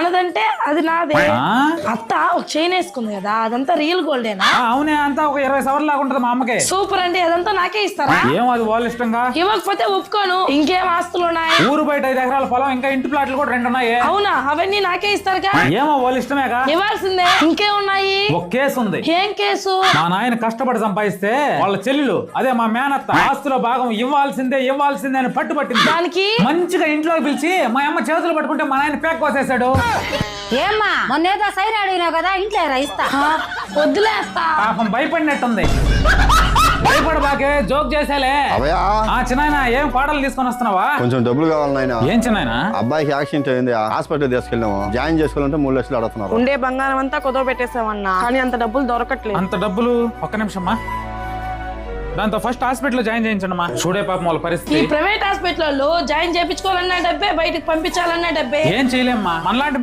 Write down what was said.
మనదంటే అది నాదే. అత్త ఒక చైన్ వేసుకుంది కదా, అదంతా రియల్ గోల్డేనా? అవునే, అంతా ఒక 20 సవర్ల లాగా ఉంటది మా అమ్మకి. సూపర్ అండి, అదంతా నాకే ఇస్తారా? ఏమో అది వాళ్ళ ఇష్టంగా. ఇవ్వకపోతే ఒప్పుకోను. ఇంకేం ఆస్తులు ఉన్నాయి? ఊరు బయట 5 ఎకరాల పొలం, ఇంకా ఇంటి ప్లాట్లు కూడా 2 ఉన్నాయి. అవునా? అవన్నీ నాకే ఇస్తారుగా? ఏమో వాళ్ళ ఇష్టమేగా. ఇవ్వాల్సిందే. ఇంకేమున్నాయి? ఒక కేసు ఉంది. ఏం కేసు? మా నాయన కష్టపడి సంపాదిస్తే వాళ్ళ చెల్లెలు, అదే మా మేనత్త, ఆస్తుల భాగం ఇవ్వాల్సిందే అని పట్టుబట్టింది. దానికి మంచిగా ఇంట్లోకి పిలిచి మా అమ్మ చేతులు పట్టుకుంటే మా నాయన పేక్ కోసేసాడు. ఏమ్మా మొన్నేదో సైన్ అడిగినావు కదా, ఇంట్లో ఇస్తా. వద్దులేస్తా. పాపం భయపడినట్టుంది. భయపడబాకే, జోక్ చేసేలే. చిన్నాయన ఏం పాటలు తీసుకొని వస్తున్నావా? కొంచెం డబ్బులు కావాలి నాయన. ఏం చిన్నాయన? అబ్బాయికి యాక్సిడెంట్ అయింది, హాస్పిటల్ తీసుకెళ్ళాము. జాయిన్ చేసుకోవాలంటే 3 లక్షలు అడుగుతున్నారు. ఉండే బంగారం అంతా కుదవ పెట్టేసామన్నా, కానీ అంత డబ్బులు దొరకట్లేదు. అంత డబ్బులు? ఒక్క నిమిషమ్మా, దాంతో ఫస్ట్ హాస్పిటల్ జాయిన్ చేయించండి. చూడే పాపం వాళ్ళ ఈ పరిస్థితి. ప్రైవేట్ హాస్పిటల్లో జాయిన్ చేయించుకోవాలన్నా డబ్బే, బయటకు పంపించాలన్నా డబ్బే. ఏం చేయలేమ్మా, మనలాంటి